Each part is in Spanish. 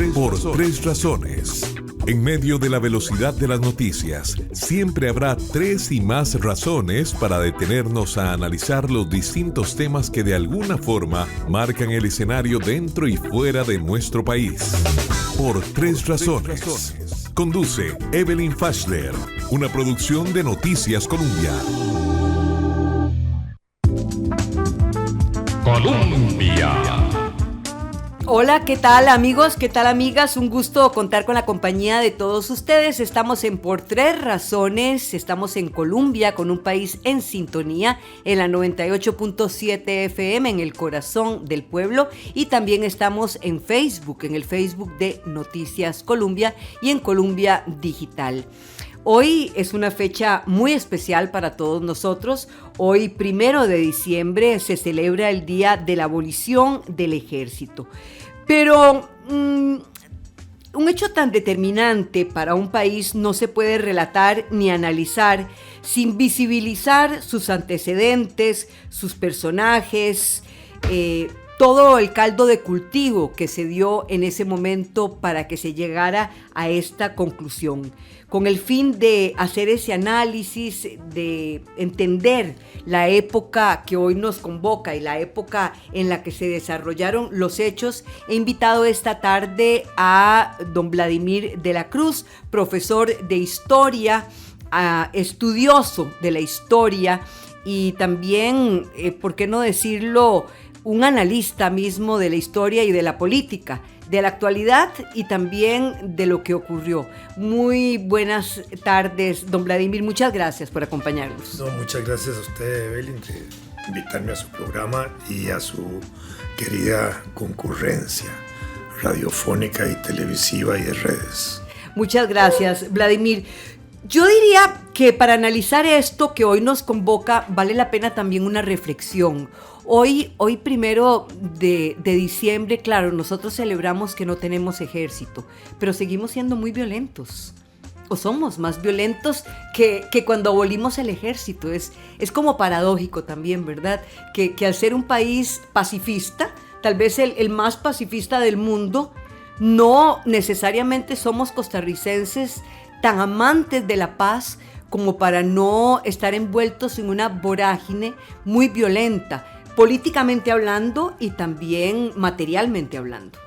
tres razones. En medio de la velocidad de las noticias, siempre habrá tres y más razones para detenernos a analizar los distintos temas que de alguna forma marcan el escenario dentro y fuera de nuestro país. Por tres razones. Conduce Evelyn Fashler, una producción de Noticias Colombia. Colombia. Hola, ¿qué tal amigos? ¿Qué tal amigas? Un gusto contar con la compañía de todos ustedes. Estamos en Por Tres Razones, estamos en Colombia con un país en sintonía en la 98.7 FM en el corazón del pueblo y también estamos en Facebook, en el Facebook de Noticias Colombia y en Colombia Digital. Hoy es una fecha muy especial para todos nosotros. Hoy, 1 de diciembre, se celebra el Día de la Abolición del Ejército. Pero un hecho tan determinante para un país no se puede relatar ni analizar sin visibilizar sus antecedentes, sus personajes, todo el caldo de cultivo que se dio en ese momento para que se llegara a esta conclusión, con el fin de hacer ese análisis, de entender la época que hoy nos convoca y la época en la que se desarrollaron los hechos. He invitado esta tarde a don Vladimir de la Cruz, profesor de historia, estudioso de la historia y también, ¿por qué no decirlo?, un analista mismo de la historia y de la política, de la actualidad y también de lo que ocurrió. Muy buenas tardes, don Vladimir, muchas gracias por acompañarnos. No, muchas gracias a usted, Evelyn, de invitarme a su programa y a su querida concurrencia radiofónica y televisiva y de redes. Muchas gracias, Vladimir. Yo diría que para analizar esto que hoy nos convoca, vale la pena también una reflexión. Hoy 1 de diciembre, claro, nosotros celebramos que no tenemos ejército, pero seguimos siendo muy violentos. O somos más violentos que cuando abolimos el ejército. Es como paradójico también, ¿verdad? Que al ser un país pacifista, tal vez el más pacifista del mundo, no necesariamente somos costarricenses tan amantes de la paz como para no estar envueltos en una vorágine muy violenta, políticamente hablando y también materialmente hablando.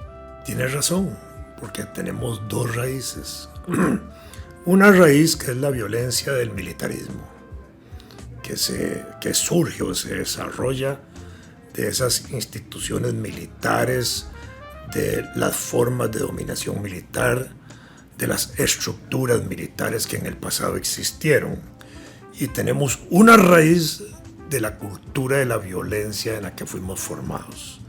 Tienes razón, porque tenemos dos raíces. Una raíz que es la violencia del militarismo, que surge o se desarrolla de esas instituciones militares, de las formas de dominación militar, de las estructuras militares que en el pasado existieron. Y tenemos una raíz de la cultura de la violencia en la que fuimos formados.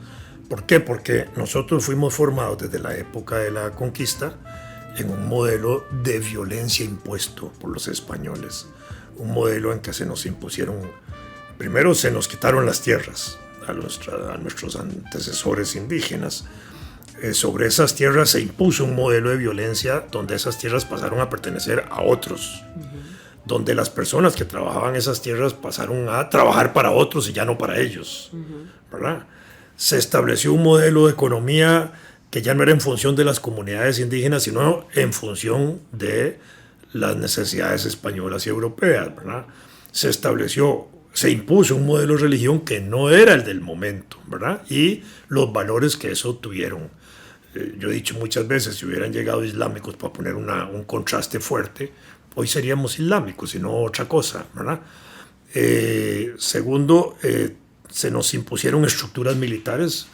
¿Por qué? Porque nosotros fuimos formados desde la época de la conquista en un modelo de violencia impuesto por los españoles. Un modelo en que se nos impusieron, primero se nos quitaron las tierras a nuestros antecesores indígenas. Sobre esas tierras se impuso un modelo de violencia donde esas tierras pasaron a pertenecer a otros. Donde las personas que trabajaban esas tierras pasaron a trabajar para otros y ya no para ellos, ¿verdad? Se estableció un modelo de economía que ya no era en función de las comunidades indígenas, sino en función de las necesidades españolas y europeas, ¿verdad? Se impuso un modelo de religión que no era el del momento, ¿verdad? Y los valores que eso tuvieron. Yo he dicho muchas veces, si hubieran llegado islámicos, para poner un contraste fuerte, hoy seríamos islámicos y no otra cosa, ¿verdad? Segundo, se nos impusieron estructuras militares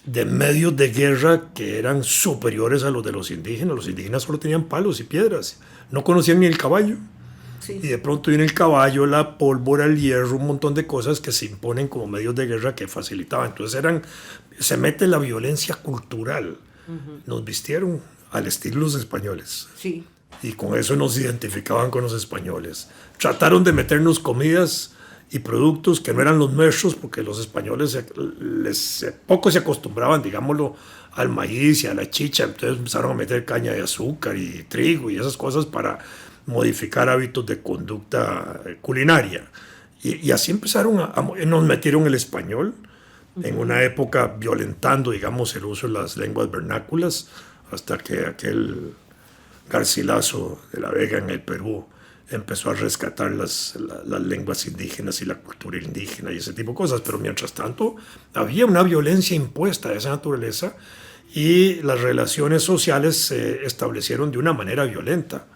de medios de guerra que eran superiores a los de los indígenas. Los indígenas solo tenían palos y piedras, no conocían ni el caballo. Sí. Y de pronto viene el caballo, la pólvora, el hierro, un montón de cosas que se imponen como medios de guerra que facilitaban. Entonces se mete la violencia cultural. Nos vistieron al estilo los españoles. Sí. Y con eso nos identificaban con los españoles. Trataron de meternos comidas y productos que no eran los nuestros, porque los españoles poco se acostumbraban, digámoslo, al maíz y a la chicha. Entonces empezaron a meter caña de azúcar y trigo y esas cosas para modificar hábitos de conducta culinaria. Y así empezaron nos metieron el español, en una época violentando, digamos, el uso de las lenguas vernáculas, hasta que aquel Garcilaso de la Vega en el Perú empezó a rescatar las lenguas indígenas y la cultura indígena y ese tipo de cosas. Pero mientras tanto, había una violencia impuesta de esa naturaleza y las relaciones sociales se establecieron de una manera violenta.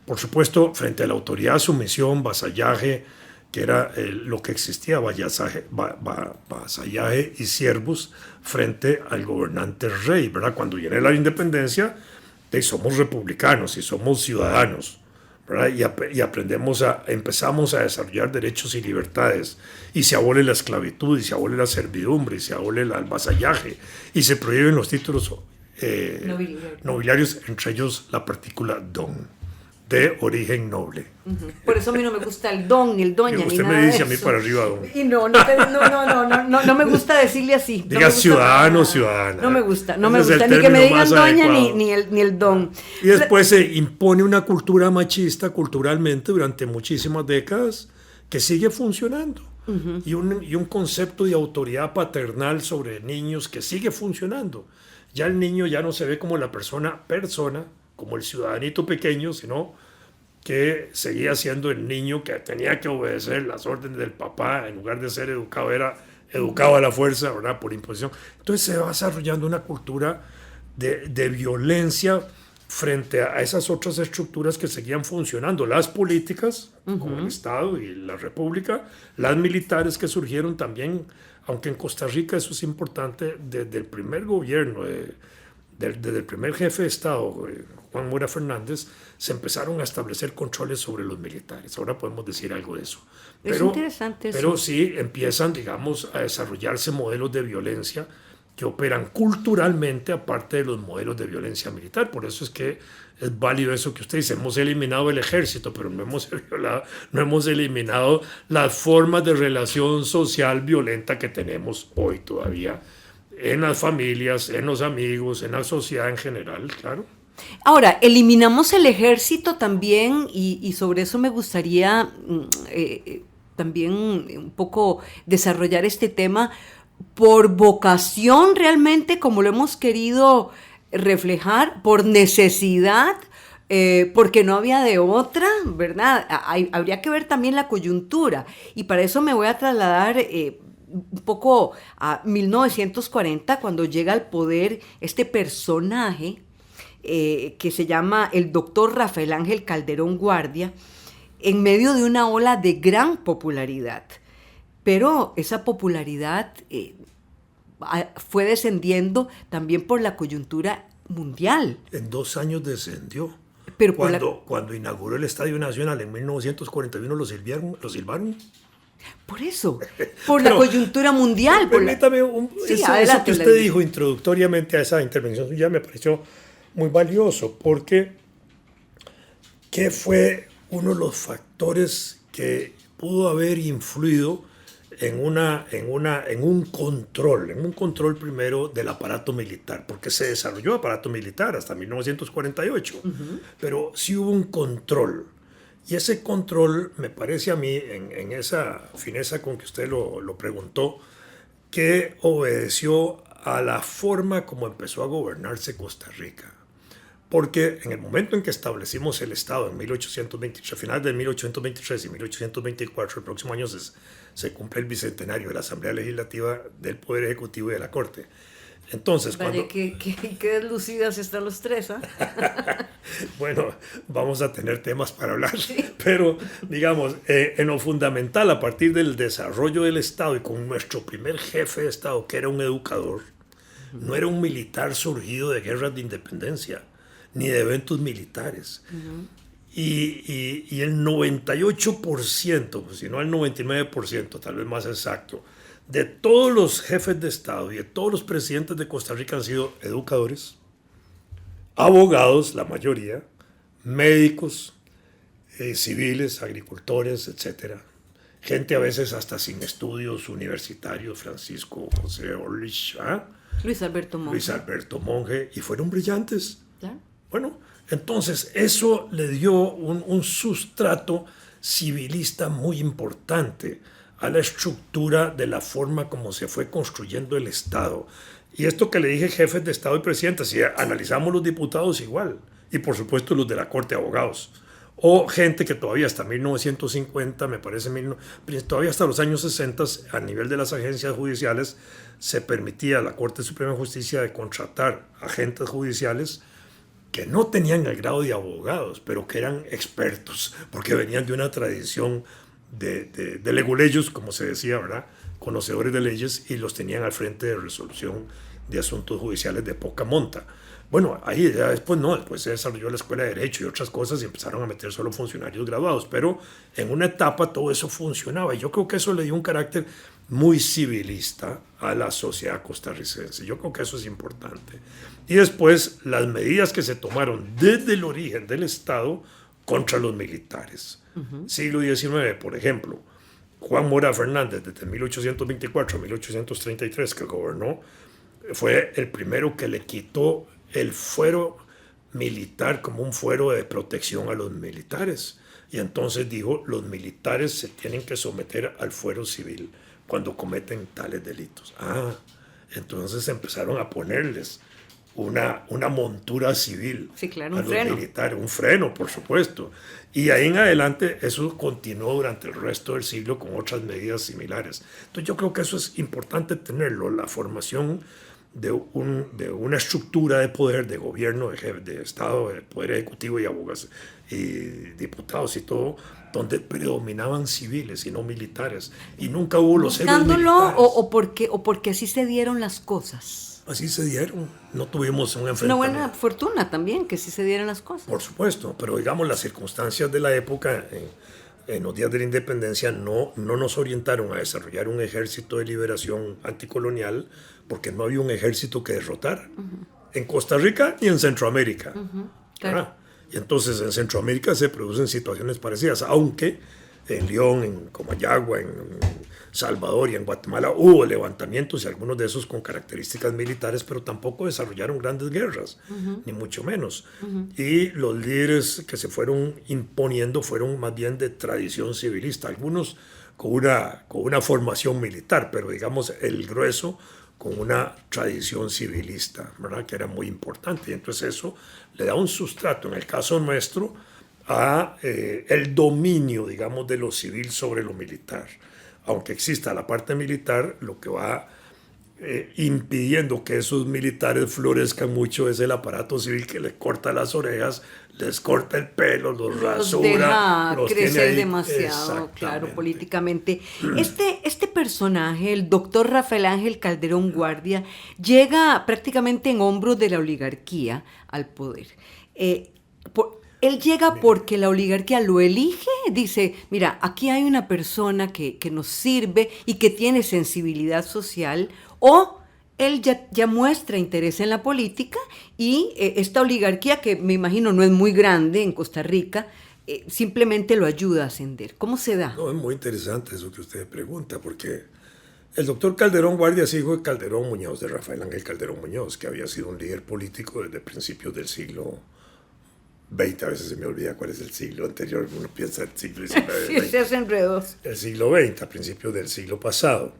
Por supuesto, frente a la autoridad, sumisión, vasallaje, que era lo que existía, vasallaje y siervos frente al gobernante rey, ¿verdad? Cuando viene la independencia, somos republicanos y somos ciudadanos, ¿verdad? Y empezamos a desarrollar derechos y libertades, y se abole la esclavitud, y se abole la servidumbre, y se abole el vasallaje, y se prohíben los títulos nobiliarios, entre ellos la partícula don, de origen noble. Por eso a mí no me gusta el don, el doña, ni usted nada me dice de a mí eso. para arriba don. Y no me gusta decirle así. Diga ciudadano, ciudadana. No me gusta, ni Ese es que el me término digan más doña adecuado. ni el don. Y después se impone una cultura machista culturalmente durante muchísimas décadas que sigue funcionando. Y un concepto de autoridad paternal sobre niños que sigue funcionando. Ya el niño ya no se ve como la persona, como el ciudadanito pequeño, sino que seguía siendo el niño que tenía que obedecer las órdenes del papá, en lugar de ser educado, era educado a la fuerza, ¿verdad? Por imposición. Entonces se va desarrollando una cultura de violencia frente a esas otras estructuras que seguían funcionando, las políticas, como el Estado y la República, las militares que surgieron también, aunque en Costa Rica eso es importante, desde el primer gobierno, desde el primer jefe de Estado, Juan Mora Fernández, se empezaron a establecer controles sobre los militares. Ahora podemos decir algo de eso. Es interesante eso. Pero sí empiezan, digamos, a desarrollarse modelos de violencia que operan culturalmente aparte de los modelos de violencia militar. Por eso es que es válido eso que usted dice, hemos eliminado el ejército, pero no hemos eliminado las formas de relación social violenta que tenemos hoy todavía en las familias, en los amigos, en la sociedad en general, claro. Ahora, eliminamos el ejército también y sobre eso me gustaría también un poco desarrollar este tema por vocación realmente, como lo hemos querido reflejar, por necesidad, porque no había de otra, ¿verdad? Habría que ver también la coyuntura y para eso me voy a trasladar un poco a 1940, cuando llega al poder este personaje que se llama el doctor Rafael Ángel Calderón Guardia, en medio de una ola de gran popularidad. Pero esa popularidad fue descendiendo también por la coyuntura mundial. En 2 años descendió. Pero cuando inauguró el Estadio Nacional en 1941 lo silbaron. Por eso, por la coyuntura mundial. Permítame, eso que usted dijo introductoriamente a esa intervención ya me pareció muy valioso, porque ¿qué fue uno de los factores que pudo haber influido en un control primero del aparato militar? Porque se desarrolló aparato militar hasta 1948, pero sí hubo un control. Y ese control, me parece a mí, en esa fineza con que usted lo preguntó, que obedeció a la forma como empezó a gobernarse Costa Rica. Porque en el momento en que establecimos el Estado, en 1823, final de 1823 y 1824, el próximo año se cumple el bicentenario de la Asamblea Legislativa, del Poder Ejecutivo y de la Corte. Entonces, vaya, qué deslucidas están los tres, ¿eh? Bueno, vamos a tener temas para hablar, pero digamos, en lo fundamental, a partir del desarrollo del Estado y con nuestro primer jefe de Estado, que era un educador, no era un militar surgido de guerras de independencia, ni de eventos militares. Y el 98%, pues, si no el 99%, tal vez más exacto, de todos los jefes de Estado y de todos los presidentes de Costa Rica han sido educadores, abogados, la mayoría, médicos, civiles, agricultores, etc. Gente a veces hasta sin estudios universitarios, Francisco José Orlich, Luis Alberto Monge, y fueron brillantes. Claro. Bueno, entonces eso le dio un sustrato civilista muy importante a la estructura de la forma como se fue construyendo el Estado. Y esto que le dije, jefes de Estado y presidentes, si analizamos los diputados igual, y por supuesto los de la Corte de Abogados, o gente que todavía hasta 1950, me parece, todavía hasta los años 60, a nivel de las agencias judiciales, se permitía a la Corte Suprema de Justicia de contratar agentes judiciales que no tenían el grado de abogados, pero que eran expertos, porque venían de una tradición de leguleyos, como se decía, ¿verdad? Conocedores de leyes, y los tenían al frente de resolución de asuntos judiciales de poca monta. Bueno, ahí ya después se desarrolló la Escuela de Derecho y otras cosas y empezaron a meter solo funcionarios graduados, pero en una etapa todo eso funcionaba y yo creo que eso le dio un carácter muy civilista a la sociedad costarricense. Yo creo que eso es importante. Y después las medidas que se tomaron desde el origen del Estado contra los militares. Siglo XIX, por ejemplo, Juan Mora Fernández, desde 1824 a 1833 que gobernó, fue el primero que le quitó el fuero militar como un fuero de protección a los militares. Y entonces dijo, los militares se tienen que someter al fuero civil cuando cometen tales delitos. Entonces empezaron a ponerles una montura civil, sí, claro, a los militares, un freno, por supuesto. Y ahí en adelante eso continuó durante el resto del siglo con otras medidas similares. Entonces yo creo que eso es importante tenerlo, la formación de una estructura de poder, de gobierno, de Estado, de poder ejecutivo y abogados y diputados y todo, donde predominaban civiles y no militares. Y nunca hubo los héroes militares. o porque así se dieron las cosas. Así se dieron. No tuvimos un enfrentamiento. Una buena fortuna también que sí se dieran las cosas. Por supuesto, pero digamos las circunstancias de la época en los días de la independencia no nos orientaron a desarrollar un ejército de liberación anticolonial porque no había un ejército que derrotar en Costa Rica ni en Centroamérica. Claro. Y entonces en Centroamérica se producen situaciones parecidas, aunque en León, en Comayagua, en Salvador y en Guatemala hubo levantamientos y algunos de esos con características militares, pero tampoco desarrollaron grandes guerras, ni mucho menos. Y los líderes que se fueron imponiendo fueron más bien de tradición civilista, algunos con una formación militar, pero digamos el grueso con una tradición civilista, ¿verdad? Que era muy importante. Y entonces eso le da un sustrato, en el caso nuestro, a el dominio, digamos, de lo civil sobre lo militar. Aunque exista la parte militar, lo que va impidiendo que esos militares florezcan mucho es el aparato civil que les corta las orejas, les corta el pelo, los rasura, los deja crecer demasiado, claro, políticamente. Este personaje, el doctor Rafael Ángel Calderón Guardia, llega prácticamente en hombros de la oligarquía al poder. Él llega porque la oligarquía lo elige, dice, mira, aquí hay una persona que nos sirve y que tiene sensibilidad social, o él ya muestra interés en la política y esta oligarquía, que me imagino no es muy grande en Costa Rica, simplemente lo ayuda a ascender. ¿Cómo se da? No, es muy interesante eso que usted pregunta, porque el doctor Calderón Guardia es hijo de Calderón Muñoz, de Rafael Ángel Calderón Muñoz, que había sido un líder político desde principios del siglo XX, a veces se me olvida cuál es el siglo anterior, uno piensa el siglo XIX. Sí, se hacen enredos. El siglo XX, a principios del siglo pasado.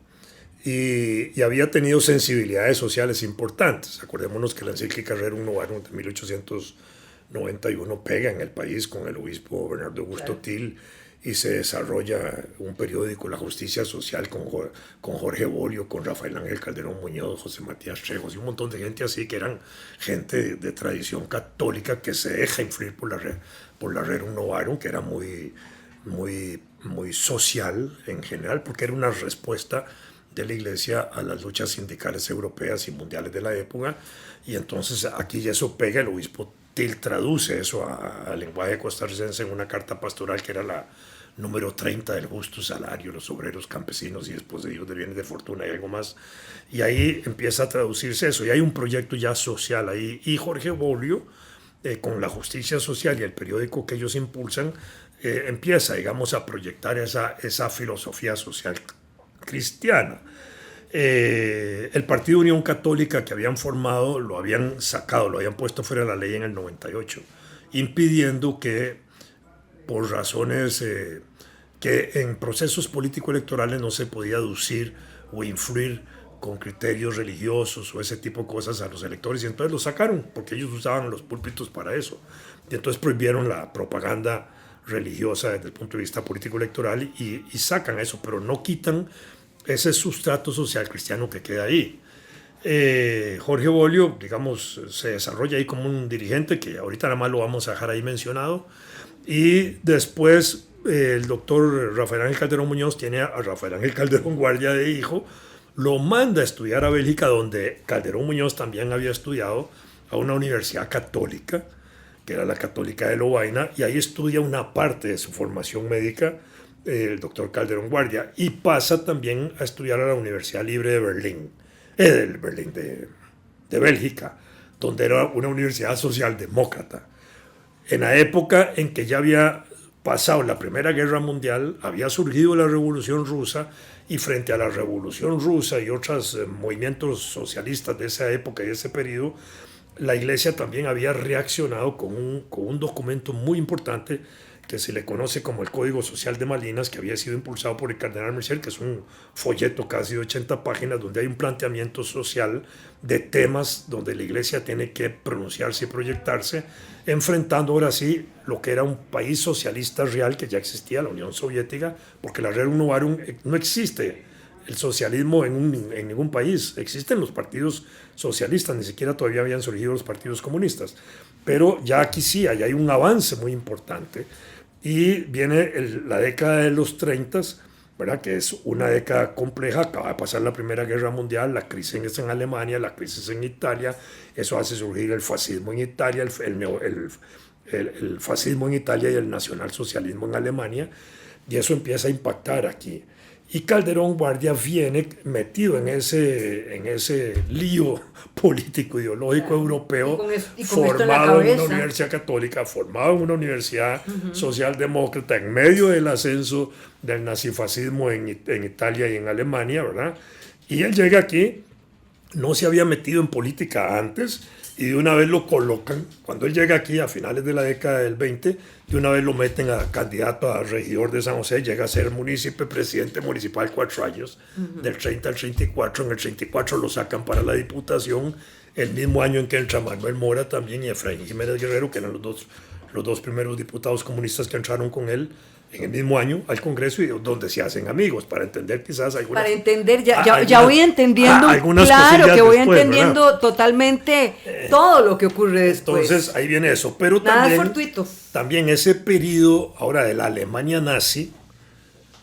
Y había tenido sensibilidades sociales importantes. Acordémonos que la encíclica Rerum Novarum de 1891 pega en el país con el obispo Bernardo Augusto Til y se desarrolla un periódico, La Justicia Social, con Jorge Bolio, con Rafael Ángel Calderón Muñoz, José Matías Trejos y un montón de gente así que eran gente de tradición católica que se deja influir por la Rerum Novarum, que era muy social en general, porque era una respuesta de la Iglesia a las luchas sindicales europeas y mundiales de la época. Y entonces aquí ya eso pega, el obispo Til traduce eso al lenguaje costarricense en una carta pastoral que era la número 30 del justo salario, los obreros campesinos y después de ellos de bienes de fortuna y algo más. Y ahí empieza a traducirse eso. Y hay un proyecto ya social ahí. Y Jorge Bolio, con La Justicia Social y el periódico que ellos impulsan, empieza, digamos, a proyectar esa filosofía social cristiana. El Partido Unión Católica que habían formado lo habían sacado, lo habían puesto fuera de la ley en el 98, impidiendo que por razones que en procesos político-electorales no se podía aducir o influir con criterios religiosos o ese tipo de cosas a los electores, y entonces lo sacaron, porque ellos usaban los púlpitos para eso. Y entonces prohibieron la propaganda religiosa desde el punto de vista político-electoral y sacan eso, pero no quitan ese sustrato social cristiano que queda ahí. Jorge Bolio, digamos, se desarrolla ahí como un dirigente, que ahorita nada más lo vamos a dejar ahí mencionado, y después el doctor Rafael Ángel Calderón Muñoz tiene a Rafael Ángel Calderón Guardia de hijo, lo manda a estudiar a Bélgica, donde Calderón Muñoz también había estudiado, a una universidad católica, que era la Católica de Lovaina, y ahí estudia una parte de su formación médica, el doctor Calderón Guardia, y pasa también a estudiar a la Universidad Libre de Berlín, de Bélgica, donde era una universidad socialdemócrata. En la época en que ya había pasado la Primera Guerra Mundial, había surgido la Revolución Rusa, y frente a la Revolución Rusa y otros movimientos socialistas de esa época y de ese periodo, la Iglesia también había reaccionado con un documento muy importante que se le conoce como el Código Social de Malinas, que había sido impulsado por el cardenal Mercier, que es un folleto casi de 80 páginas, donde hay un planteamiento social de temas donde la Iglesia tiene que pronunciarse y proyectarse, enfrentando ahora sí lo que era un país socialista real que ya existía, la Unión Soviética, porque la Rerum Novarum no existe el socialismo en ningún país. Existen los partidos socialistas, ni siquiera todavía habían surgido los partidos comunistas, pero ya aquí sí, hay un avance muy importante. Y viene la década de los 30, ¿verdad? Que es una década compleja. Acaba de pasar la Primera Guerra Mundial, la crisis en Alemania, la crisis en Italia, eso hace surgir el fascismo en Italia, el fascismo en Italia y el nacionalsocialismo en Alemania, y eso empieza a impactar aquí. Y Calderón Guardia viene metido en ese lío político ideológico europeo, formado en una universidad católica, formado en una universidad socialdemócrata, en medio del ascenso del nazifascismo en Italia y en Alemania, ¿verdad? Y él llega aquí, no se había metido en política antes, y de una vez lo colocan, cuando él llega aquí a finales de la década del 20, de una vez lo meten a candidato a regidor de San José, llega a ser presidente municipal 4 años, del 30 al 34, en el 34 lo sacan para la diputación, el mismo año en que entra Manuel Mora también y Efraín Jiménez Guerrero, que eran los dos primeros diputados comunistas que entraron con él en el mismo año al Congreso, y donde se hacen amigos, para entender quizás algunas... Para entender, ya voy entendiendo, claro, que voy entendiendo, ¿verdad? Totalmente todo lo que ocurre después. Entonces ahí viene eso, pero también ese periodo ahora de la Alemania nazi,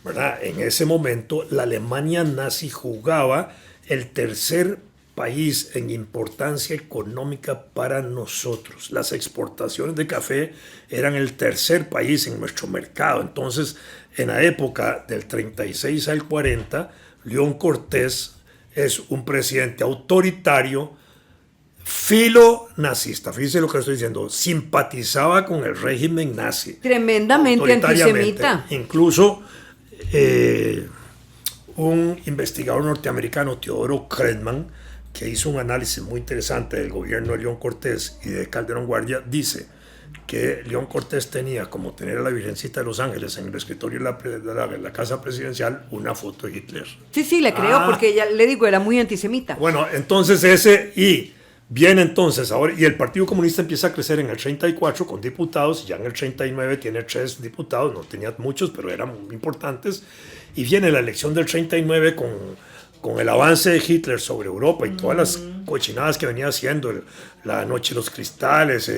¿verdad? En ese momento la Alemania nazi jugaba el tercer país en importancia económica para nosotros. Las exportaciones de café eran el tercer país en nuestro mercado. Entonces, en la época del 36 al 40, León Cortés es un presidente autoritario, filo-nazista. Fíjense lo que estoy diciendo. Simpatizaba con el régimen nazi. Tremendamente antisemita. Incluso un investigador norteamericano, Teodoro Kretman, que hizo un análisis muy interesante del gobierno de León Cortés y de Calderón Guardia, dice que León Cortés tenía, como tener a la Virgencita de los Ángeles en el escritorio de la casa presidencial, una foto de Hitler. Sí, le creo, porque ya le digo, era muy antisemita. Bueno, entonces viene entonces ahora, y el Partido Comunista empieza a crecer en el 34 con diputados, y ya en el 39 tiene 3 diputados, no tenía muchos, pero eran muy importantes, y viene la elección del 39 con el avance de Hitler sobre Europa y todas las cochinadas que venía haciendo, la noche de los cristales,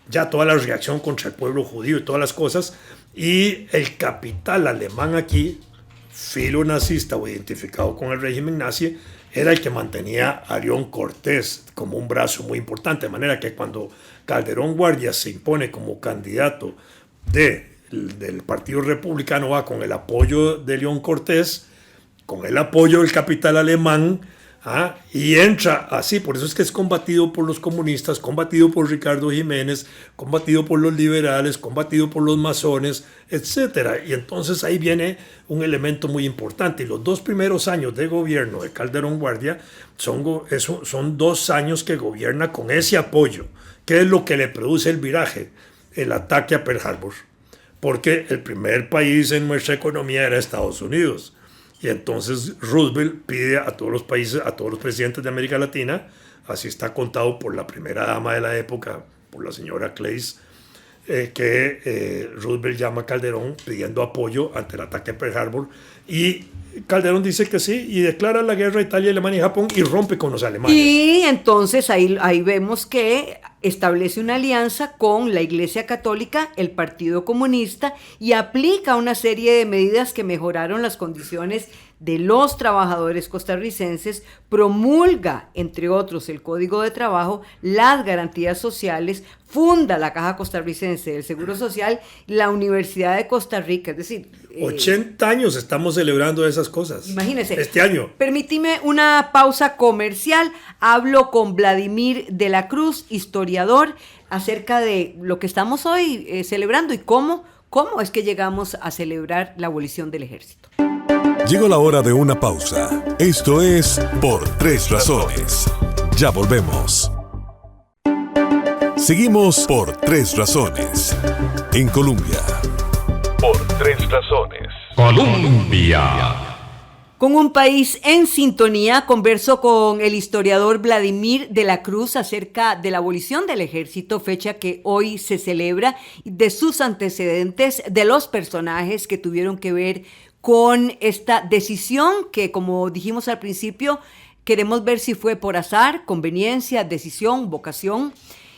ya toda la reacción contra el pueblo judío y todas las cosas, y el capital alemán aquí, filo nazista o identificado con el régimen nazi, era el que mantenía a León Cortés como un brazo muy importante, de manera que cuando Calderón Guardia se impone como candidato del Partido Republicano, va con el apoyo de León Cortés, con el apoyo del capital alemán, y entra así. Por eso es que es combatido por los comunistas, combatido por Ricardo Jiménez, combatido por los liberales, combatido por los masones, etc. Y entonces ahí viene un elemento muy importante. Y los 2 primeros años de gobierno de Calderón Guardia son 2 años que gobierna con ese apoyo. ¿Qué es lo que le produce el viraje? El ataque a Pearl Harbor. porque el primer país en nuestra economía era Estados Unidos. Y entonces Roosevelt pide a todos los países, a todos los presidentes de América Latina, así está contado por la primera dama de la época, por la señora Clays, que Roosevelt llama a Calderón pidiendo apoyo ante el ataque a Pearl Harbor, y Calderón dice que sí y declara la guerra a Italia, Alemania y Japón y rompe con los alemanes. Y entonces ahí vemos que establece una alianza con la Iglesia Católica, el Partido Comunista, y aplica una serie de medidas que mejoraron las condiciones de los trabajadores costarricenses, promulga, entre otros, el Código de Trabajo, las garantías sociales, funda la Caja Costarricense del Seguro Social, la Universidad de Costa Rica, es decir... 80 años estamos celebrando esas cosas. Imagínense. Este año. Permíteme una pausa comercial. Hablo con Vladimir de la Cruz, historiador, acerca de lo que estamos hoy celebrando y cómo es que llegamos a celebrar la abolición del ejército. Llegó la hora de una pausa. Esto es Por Tres Razones. Ya volvemos. Seguimos por Tres Razones. En Colombia. Por Tres Razones. Colombia. Con un país en sintonía, converso con el historiador Vladimir de la Cruz acerca de la abolición del ejército, fecha que hoy se celebra, de sus antecedentes, de los personajes que tuvieron que ver con esta decisión que, como dijimos al principio, queremos ver si fue por azar, conveniencia, decisión, vocación.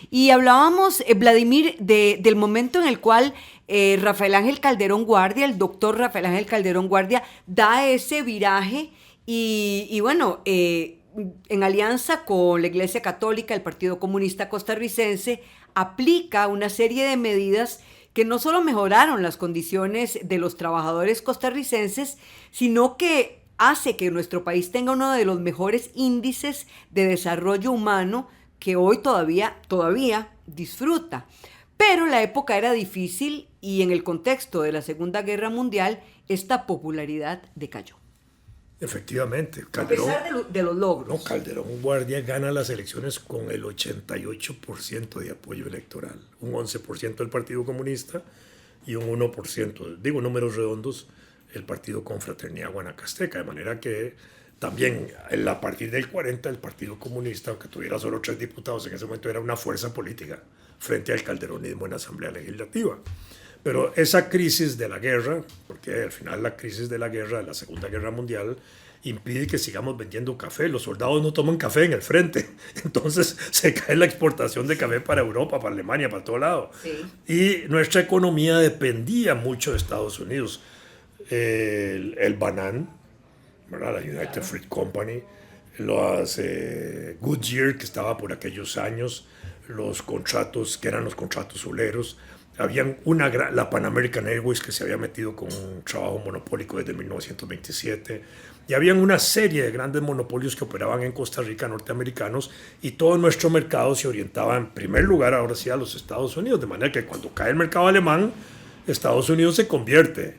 Y hablábamos, Vladimir, del momento en el cual Rafael Ángel Calderón Guardia, el doctor Rafael Ángel Calderón Guardia, da ese viraje y bueno, en alianza con la Iglesia Católica, el Partido Comunista Costarricense, aplica una serie de medidas que no solo mejoraron las condiciones de los trabajadores costarricenses, sino que hace que nuestro país tenga uno de los mejores índices de desarrollo humano que hoy todavía disfruta. Pero la época era difícil y en el contexto de la Segunda Guerra Mundial, esta popularidad decayó. Efectivamente, Calderón, a pesar de los logros. No, Calderón Guardia gana las elecciones con el 88% de apoyo electoral, un 11% del Partido Comunista y un 1%, digo números redondos, el Partido Confraternidad Guanacasteca, de manera que también a partir del 40 el Partido Comunista, aunque tuviera solo 3 diputados en ese momento, era una fuerza política frente al calderonismo en la Asamblea Legislativa. Pero esa crisis de la guerra, porque al final la crisis de la guerra, de la Segunda Guerra Mundial, impide que sigamos vendiendo café. Los soldados no toman café en el frente. Entonces se cae la exportación de café para Europa, para Alemania, para todo lado. Sí. Y nuestra economía dependía mucho de Estados Unidos. El Banan, ¿verdad? La United Fruit Company, los Goodyear, que estaba por aquellos años, los contratos, que eran los contratos huleros. Habían la Pan American Airways, que se había metido con un trabajo monopólico desde 1927, y habían una serie de grandes monopolios que operaban en Costa Rica, norteamericanos, y todo nuestro mercado se orientaba en primer lugar ahora sí a los Estados Unidos, de manera que cuando cae el mercado alemán, Estados Unidos se convierte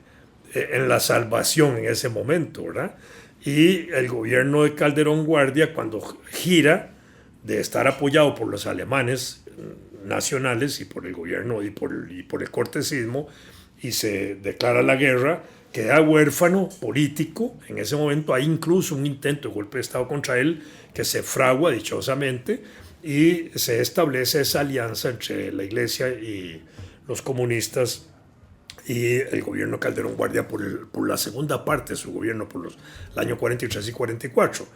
en la salvación en ese momento, ¿verdad? Y el gobierno de Calderón Guardia, cuando gira de estar apoyado por los alemanes nacionales y por el gobierno y por el cortesismo, y se declara la guerra, queda huérfano político. En ese momento hay incluso un intento de golpe de Estado contra él que se fragua dichosamente y se establece esa alianza entre la Iglesia y los comunistas y el gobierno Calderón Guardia por la segunda parte de su gobierno, por el año 43 y 44.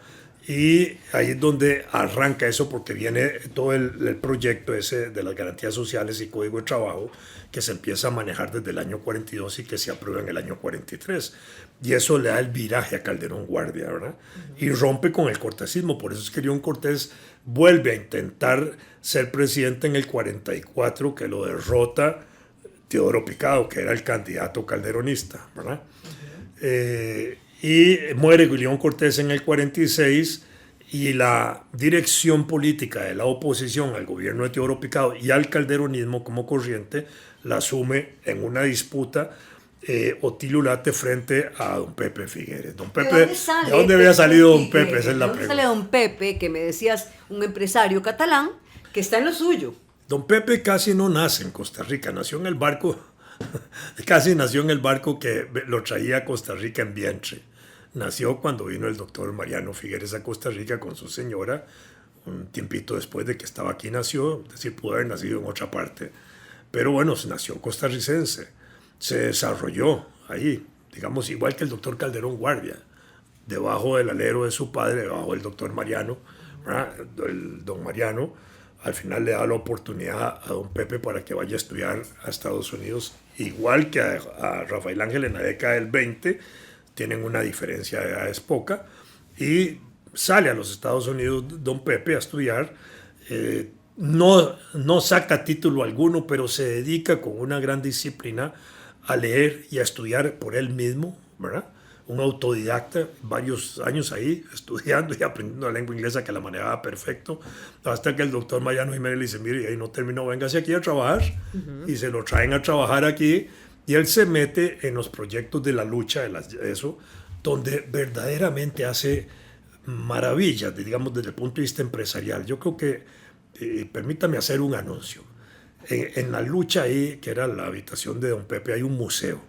Y ahí es donde arranca eso, porque viene todo el proyecto ese de las garantías sociales y código de trabajo que se empieza a manejar desde el año 42 y que se aprueba en el año 43. Y eso le da el viraje a Calderón Guardia, ¿verdad? Y rompe con el cortesismo. Por eso es que León Cortés vuelve a intentar ser presidente en el 44, que lo derrota Teodoro Picado, que era el candidato calderonista, ¿verdad? Y muere León Cortés en el 46 y la dirección política de la oposición al gobierno de Teodoro Picado y al calderonismo como corriente la asume en una disputa Otilio Ulate frente a don Pepe Figueres. Don Pepe, ¿de dónde había salido don Pepe? Esa es la pregunta. ¿De dónde sale don Pepe, que me decías, un empresario catalán que está en lo suyo? Don Pepe casi no nace en Costa Rica, nació en el barco Casi nació en el barco que lo traía a Costa Rica en vientre. Nació cuando vino el doctor Mariano Figueres a Costa Rica con su señora. Un tiempito después de que estaba aquí nació, es decir, pudo haber nacido en otra parte. Pero bueno, nació costarricense. Se desarrolló ahí, digamos, igual que el doctor Calderón Guardia, debajo del alero de su padre, debajo del doctor Mariano, ¿verdad? El don Mariano al final le da la oportunidad a don Pepe para que vaya a estudiar a Estados Unidos, igual que a Rafael Ángel en la década del 20, tienen una diferencia de edades poca, y sale a los Estados Unidos don Pepe a estudiar. No saca título alguno, pero se dedica con una gran disciplina a leer y a estudiar por él mismo, ¿verdad? Un autodidacta, varios años ahí estudiando y aprendiendo la lengua inglesa, que la manejaba perfecto, hasta que el doctor Mariano Jiménez le dice, mire, ahí no terminó, véngase aquí a trabajar. Y se lo traen a trabajar aquí, y él se mete en los proyectos de la lucha, eso, donde verdaderamente hace maravillas, digamos, desde el punto de vista empresarial. Yo creo que, permítame hacer un anuncio, en la lucha ahí, que era la habitación de don Pepe, hay un museo.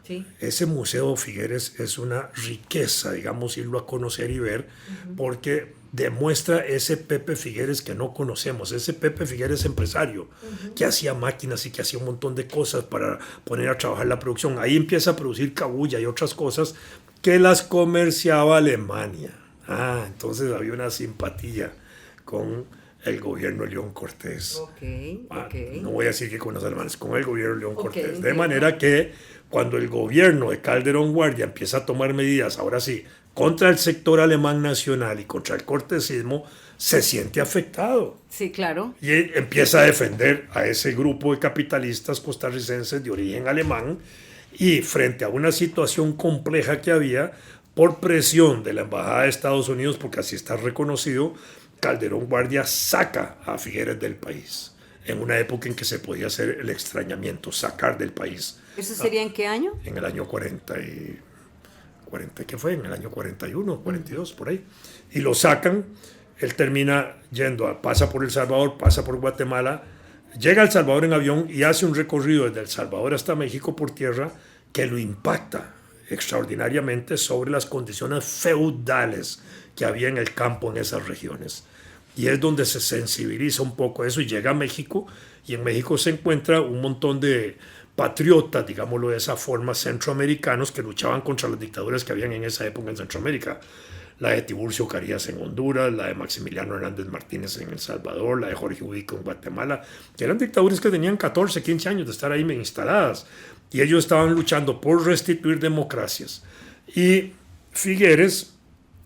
Sí. Ese Museo Figueres es una riqueza, digamos, irlo a conocer y ver, porque demuestra ese Pepe Figueres que no conocemos, ese Pepe Figueres empresario, que hacía máquinas y que hacía un montón de cosas para poner a trabajar la producción. Ahí empieza a producir cabuya y otras cosas que las comerciaba Alemania. Entonces había una simpatía con el gobierno de León Cortés. No voy a decir que con los alemanes, con el gobierno de León Cortés. De manera que cuando el gobierno de Calderón Guardia empieza a tomar medidas, ahora sí, contra el sector alemán nacional y contra el cortesismo, se siente afectado. Sí, claro. Y empieza a defender a ese grupo de capitalistas costarricenses de origen alemán, y frente a una situación compleja que había, por presión de la Embajada de Estados Unidos, porque así está reconocido, Calderón Guardia saca a Figueres del país, en una época en que se podía hacer el extrañamiento, sacar del país. ¿Eso sería en qué año? En el año 40, ¿qué fue? En el año 41, 42, por ahí. Y lo sacan, él termina pasa por El Salvador, pasa por Guatemala, llega a El Salvador en avión y hace un recorrido desde El Salvador hasta México por tierra que lo impacta extraordinariamente sobre las condiciones feudales que había en el campo en esas regiones. Y es donde se sensibiliza un poco eso, y llega a México, y en México se encuentra un montón de patriotas, digámoslo de esa forma, centroamericanos que luchaban contra las dictaduras que habían en esa época en Centroamérica. La de Tiburcio Carías en Honduras, la de Maximiliano Hernández Martínez en El Salvador, la de Jorge Ubico en Guatemala, que eran dictaduras que tenían 14, 15 años de estar ahí instaladas, y ellos estaban luchando por restituir democracias. Y Figueres,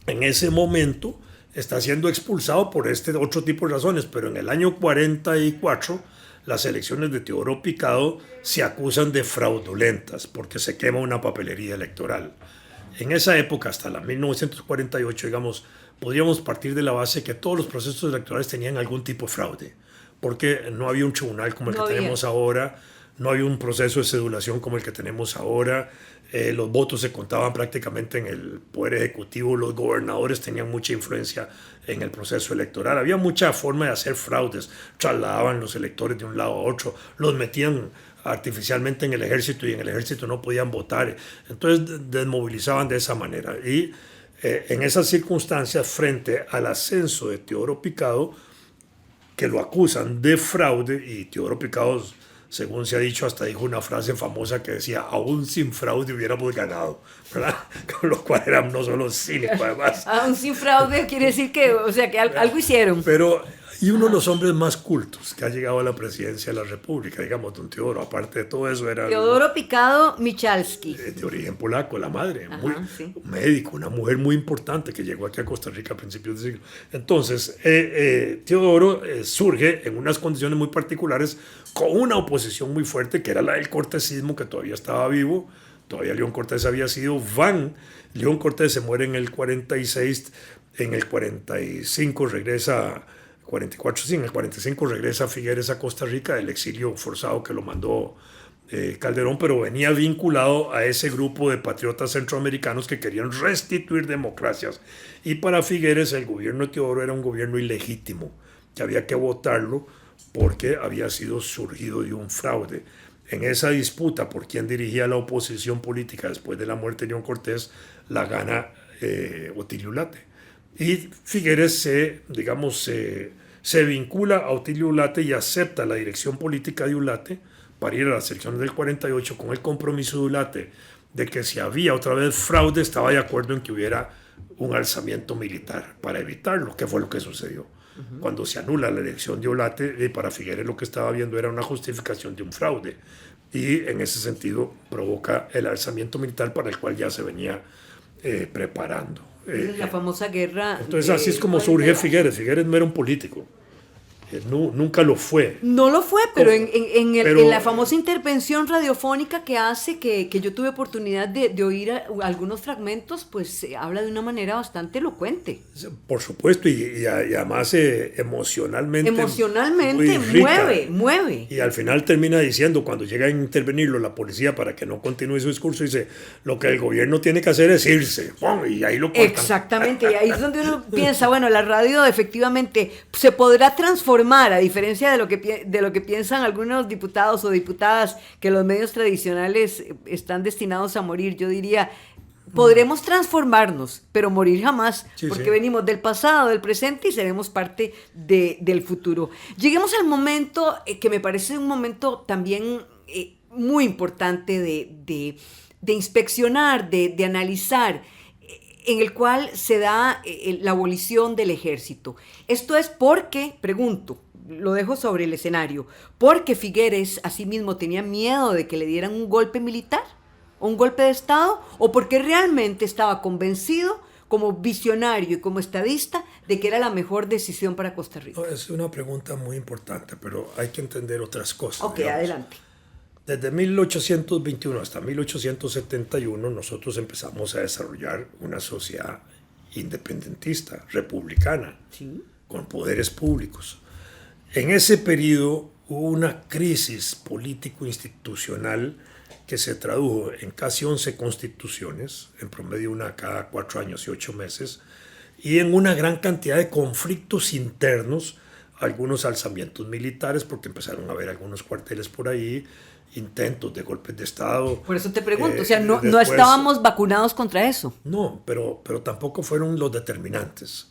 en ese momento, está siendo expulsado por este otro tipo de razones, pero en el año 44 las elecciones de Teodoro Picado se acusan de fraudulentas porque se quema una papelería electoral. En esa época, hasta la 1948, digamos, podríamos partir de la base que todos los procesos electorales tenían algún tipo de fraude, porque no había un tribunal como el que tenemos ahora, no había un proceso de cedulación como el que tenemos ahora, los votos se contaban prácticamente en el Poder Ejecutivo, los gobernadores tenían mucha influencia en el proceso electoral, había mucha forma de hacer fraudes, trasladaban los electores de un lado a otro, los metían artificialmente en el ejército y en el ejército no podían votar, entonces desmovilizaban de esa manera. Y en esas circunstancias, frente al ascenso de Teodoro Picado, que lo acusan de fraude, y Teodoro Picado, según se ha dicho, hasta dijo una frase famosa que decía, aún sin fraude hubiéramos ganado, ¿verdad? Con lo cual era no solo cínico, además. Aún sin fraude quiere decir que, o sea, que algo hicieron. Pero, y uno de los hombres más cultos que ha llegado a la presidencia de la República, digamos, don Teodoro, aparte de todo eso, era... Teodoro Picado Michalski. De origen polaco, la madre, Sí. médico, una mujer muy importante que llegó aquí a Costa Rica a principios de siglo. Entonces, Teodoro surge en unas condiciones muy particulares, con una oposición muy fuerte, que era la del cortesismo, que todavía estaba vivo, todavía León Cortés había sido León Cortés se muere en el 46, en el 45 regresa... 44, sí, en el 45 regresa Figueres a Costa Rica del exilio forzado que lo mandó Calderón, pero venía vinculado a ese grupo de patriotas centroamericanos que querían restituir democracias. Y para Figueres el gobierno de Teodoro era un gobierno ilegítimo, que había que votarlo porque había sido surgido de un fraude. En esa disputa por quién dirigía la oposición política después de la muerte de León Cortés, la gana Otilio Ulate. Y Figueres se vincula a Otilio Ulate y acepta la dirección política de Ulate para ir a las elecciones del 48 con el compromiso de Ulate de que si había otra vez fraude estaba de acuerdo en que hubiera un alzamiento militar para evitarlo, que fue lo que sucedió. Cuando se anula la elección de Ulate, para Figueres lo que estaba viendo era una justificación de un fraude y en ese sentido provoca el alzamiento militar para el cual ya se venía preparando. La famosa guerra. Entonces así es como surge Figueres. Figueres no era un político. Nunca lo fue. No lo fue, pero en la famosa intervención radiofónica que hace, que yo tuve oportunidad de oír algunos fragmentos, pues se habla de una manera bastante elocuente. Por supuesto, y además emocionalmente mueve. Y al final termina diciendo, cuando llega a intervenirlo la policía para que no continúe su discurso, dice, lo que el gobierno tiene que hacer es irse. ¡Pum! Y ahí lo cortan. Exactamente, y ahí es donde uno piensa, bueno, la radio efectivamente se podrá transformar, a diferencia de lo que piensan algunos diputados o diputadas, que los medios tradicionales están destinados a morir. Yo diría, podremos transformarnos, pero morir jamás, porque venimos del pasado, del presente y seremos parte del futuro. Lleguemos al momento que me parece un momento también muy importante de inspeccionar, de analizar, en el cual se da la abolición del ejército. Esto es porque, pregunto, lo dejo sobre el escenario, porque Figueres asimismo tenía miedo de que le dieran un golpe militar, o un golpe de Estado, o porque realmente estaba convencido, como visionario y como estadista, de que era la mejor decisión para Costa Rica. Es una pregunta muy importante, pero hay que entender otras cosas. Ok, digamos. Adelante. Desde 1821 hasta 1871 nosotros empezamos a desarrollar una sociedad independentista, republicana, con poderes públicos. En ese periodo hubo una crisis político-institucional que se tradujo en casi 11 constituciones, en promedio una cada 4 años y 8 meses, y en una gran cantidad de conflictos internos, algunos alzamientos militares, porque empezaron a haber algunos cuarteles por ahí, intentos de golpes de Estado. Por eso te pregunto, no estábamos vacunados contra eso. No, pero tampoco fueron los determinantes.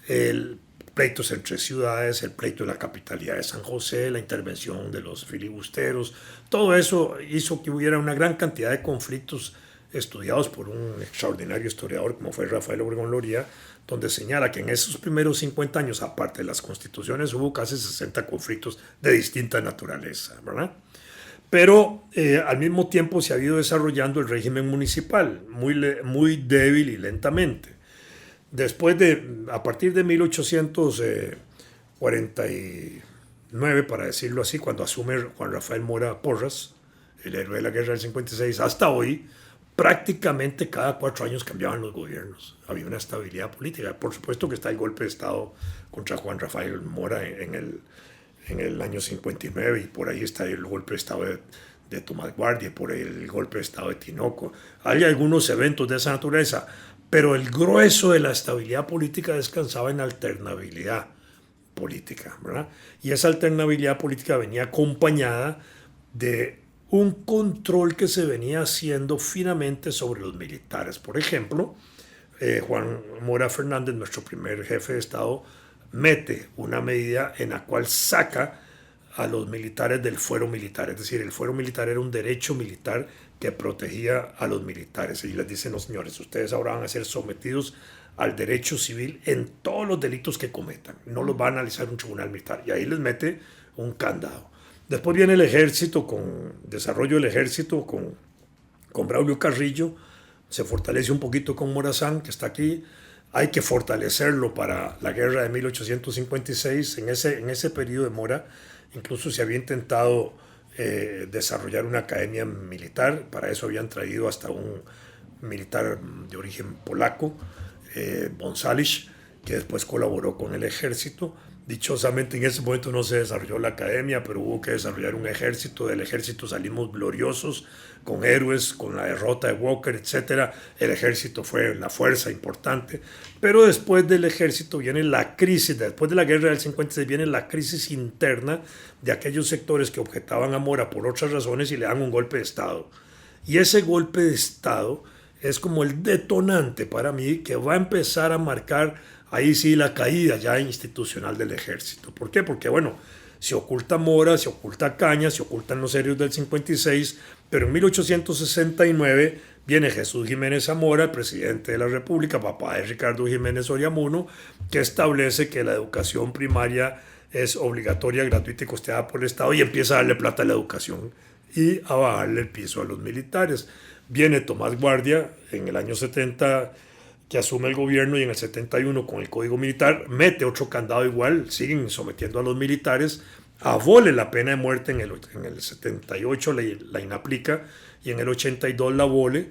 El pleitos entre ciudades, el pleito de la capitalidad de San José, la intervención de los filibusteros, todo eso hizo que hubiera una gran cantidad de conflictos estudiados por un extraordinario historiador como fue Rafael Obregón Loría, donde señala que en esos primeros 50 años, aparte de las constituciones, hubo casi 60 conflictos de distinta naturaleza, ¿verdad? Pero al mismo tiempo se ha ido desarrollando el régimen municipal, muy débil y lentamente. A partir de 1849, para decirlo así, cuando asume Juan Rafael Mora Porras, el héroe de la guerra del 56, hasta hoy, prácticamente cada 4 años cambiaban los gobiernos. Había una estabilidad política. Por supuesto que está el golpe de Estado contra Juan Rafael Mora en el año 59, y por ahí está el golpe de Estado de Tomás Guardia, por ahí el golpe de Estado de Tinoco. Hay algunos eventos de esa naturaleza, pero el grueso de la estabilidad política descansaba en alternabilidad política, ¿verdad? Y esa alternabilidad política venía acompañada de un control que se venía haciendo finamente sobre los militares. Por ejemplo, Juan Mora Fernández, nuestro primer jefe de Estado, mete una medida en la cual saca a los militares del fuero militar. Es decir, el fuero militar era un derecho militar que protegía a los militares. Y les dicen, no señores, ustedes ahora van a ser sometidos al derecho civil en todos los delitos que cometan. No los va a analizar un tribunal militar. Y ahí les mete un candado. Después viene el ejército, desarrollo del ejército con Braulio Carrillo. Se fortalece un poquito con Morazán, que está aquí. Hay que fortalecerlo para la guerra de 1856. En ese periodo de Mora incluso se había intentado desarrollar una academia militar. Para eso habían traído hasta un militar de origen polaco, Bonsalic, que después colaboró con el ejército. Dichosamente en ese momento no se desarrolló la academia, pero hubo que desarrollar un ejército. Del ejército salimos gloriosos, con héroes, con la derrota de Walker, etc. El ejército fue la fuerza importante. Pero después del ejército viene la crisis, después de la guerra del 56 viene la crisis interna de aquellos sectores que objetaban a Mora por otras razones y le dan un golpe de Estado. Y ese golpe de Estado es como el detonante para mí que va a empezar a marcar ahí sí la caída ya institucional del ejército. ¿Por qué? Porque bueno, se oculta Mora, se oculta Cañas, se ocultan los héroes del 56, pero en 1869 viene Jesús Jiménez Zamora, el presidente de la República, papá de Ricardo Jiménez Soriamuno, que establece que la educación primaria es obligatoria, gratuita y costeada por el Estado y empieza a darle plata a la educación y a bajarle el piso a los militares. Viene Tomás Guardia en el año 70, que asume el gobierno, y en el 71 con el Código Militar mete otro candado igual, siguen sometiendo a los militares, abole la pena de muerte en el 78, la inaplica, y en el 82 la abole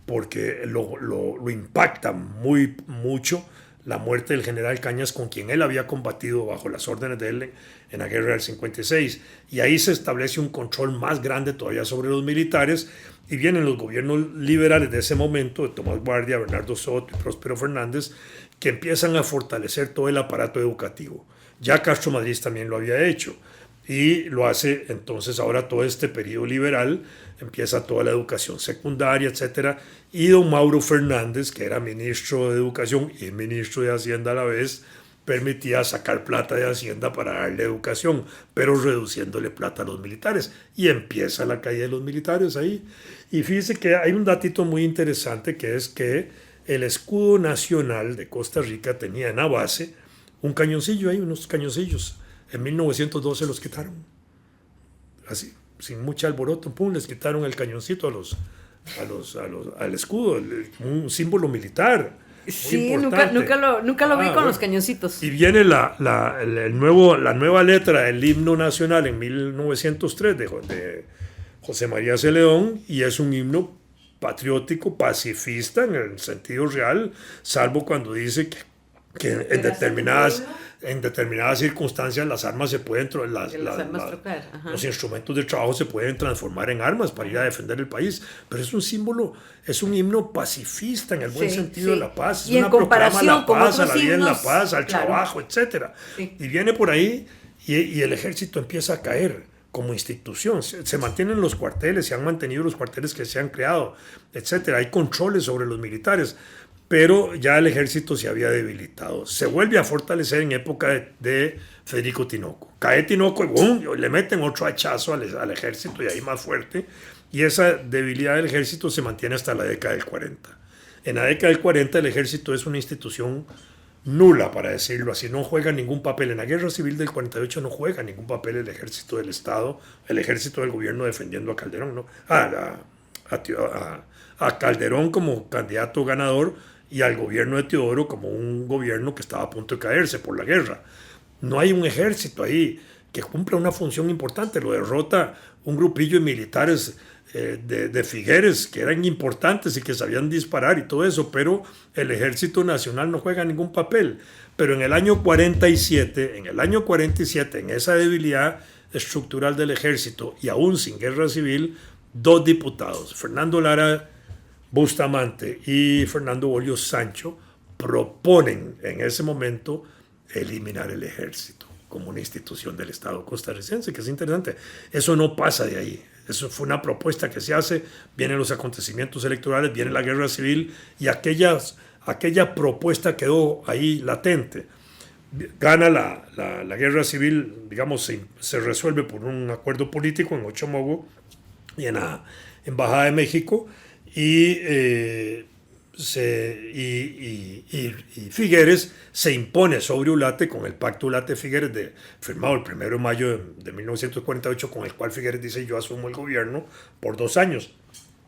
porque lo impacta mucho la muerte del general Cañas, con quien él había combatido bajo las órdenes de él en la guerra del 56, y ahí se establece un control más grande todavía sobre los militares. Y vienen los gobiernos liberales de ese momento, de Tomás Guardia, Bernardo Soto y Próspero Fernández, que empiezan a fortalecer todo el aparato educativo. Ya Castro Madrid también lo había hecho, y lo hace entonces ahora todo este periodo liberal, empieza toda la educación secundaria, etc. Y don Mauro Fernández, que era ministro de Educación y ministro de Hacienda a la vez, permitía sacar plata de Hacienda para darle educación, pero reduciéndole plata a los militares. Y empieza la caída de los militares ahí. Y fíjese que hay un datito muy interesante, que es que el escudo nacional de Costa Rica tenía en la base un cañoncillo ahí, unos cañoncillos. En 1912 los quitaron. Así, sin mucho alboroto, pum, les quitaron el cañoncito al escudo, un símbolo militar. Sí, nunca lo vi con los cañoncitos. Y viene la nueva letra del himno nacional en 1903 de José María Celedón, y es un himno patriótico, pacifista en el sentido real, salvo cuando dice que en determinadas circunstancias las armas se pueden los instrumentos de trabajo se pueden transformar en armas para ir a defender el país, pero es un símbolo, es un himno pacifista en el buen sentido de la paz, y es una proclama a la paz, a la vida en la paz, al trabajo, etcétera. Y viene por ahí y el ejército empieza a caer como institución, se mantienen los cuarteles, se han mantenido los cuarteles que se han creado, etcétera. Hay controles sobre los militares, pero ya el ejército se había debilitado. Se vuelve a fortalecer en época de Federico Tinoco. Cae Tinoco y ¡bum!, le meten otro hachazo al ejército, y ahí más fuerte. Y esa debilidad del ejército se mantiene hasta la década del 40. En la década del 40 el ejército es una institución nula, para decirlo así. No juega ningún papel. En la guerra civil del 48 no juega ningún papel el ejército del Estado, el ejército del gobierno defendiendo a Calderón, ¿no? A Calderón como candidato ganador, y al gobierno de Teodoro como un gobierno que estaba a punto de caerse por la guerra. No hay un ejército ahí que cumpla una función importante. Lo derrota un grupillo de militares de Figueres que eran importantes y que sabían disparar y todo eso, pero el ejército nacional no juega ningún papel. Pero en el año 47, en esa debilidad estructural del ejército y aún sin guerra civil, dos diputados, Fernando Lara Bustamante y Fernando Bolio Sancho, proponen en ese momento eliminar el ejército como una institución del Estado costarricense, que es interesante. Eso no pasa de ahí. Eso fue una propuesta que se hace, vienen los acontecimientos electorales, viene la guerra civil, y aquella propuesta quedó ahí latente. Gana la guerra civil, digamos, se resuelve por un acuerdo político en Ochomogo y en la Embajada de México, y Figueres se impone sobre Ulate con el pacto Ulate-Figueres firmado el 1 de mayo de 1948, con el cual Figueres dice: yo asumo el gobierno por 2 años,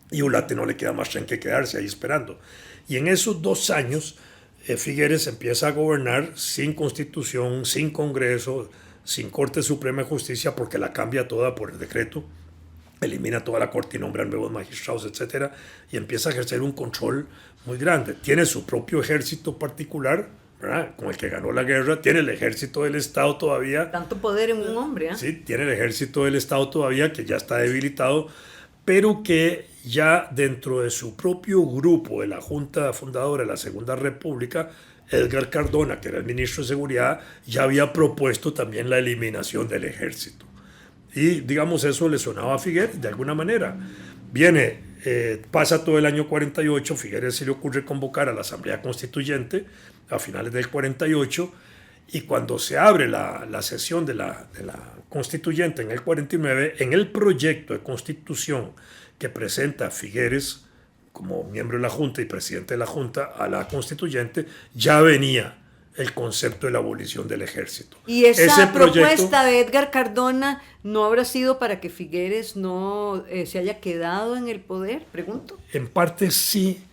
y Ulate no le queda más que quedarse ahí esperando. Y en esos 2 años Figueres empieza a gobernar sin constitución, sin congreso, sin Corte Suprema de Justicia, porque la cambia toda por el decreto, elimina toda la corte y nombra nuevos magistrados, etc. Y empieza a ejercer un control muy grande. Tiene su propio ejército particular, ¿verdad?, con el que ganó la guerra, tiene el ejército del Estado todavía. Tanto poder en un hombre, ¿eh? Sí, tiene el ejército del Estado todavía, que ya está debilitado, pero que ya dentro de su propio grupo de la Junta Fundadora de la Segunda República, Edgar Cardona, que era el ministro de Seguridad, ya había propuesto también la eliminación del ejército. Y, digamos, eso le sonaba a Figueres de alguna manera. Pasa todo el año 48, Figueres se le ocurre convocar a la Asamblea Constituyente a finales del 48, y cuando se abre la sesión de la Constituyente en el 49, en el proyecto de Constitución que presenta Figueres como miembro de la Junta y presidente de la Junta a la Constituyente, ya venía el concepto de la abolición del ejército. ¿Y esa propuesta de Edgar Cardona no habrá sido para que Figueres no se haya quedado en el poder? Pregunto. En parte sí,